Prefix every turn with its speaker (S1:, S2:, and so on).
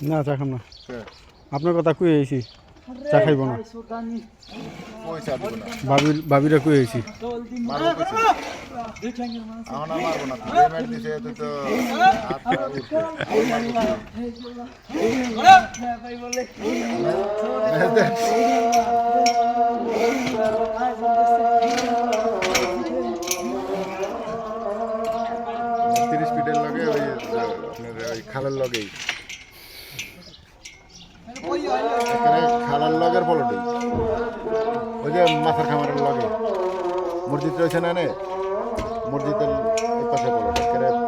S1: না চা খাম না আপনার কথা কুয়ে আইছি চা খাইব না ভাবিরা কুয়ে আইছি
S2: খালার লগেই খালার লগের বলটি ওই যে মাথার খামারের লগে মসজিদ রয়েছে না মসজিদের পাশে বলটি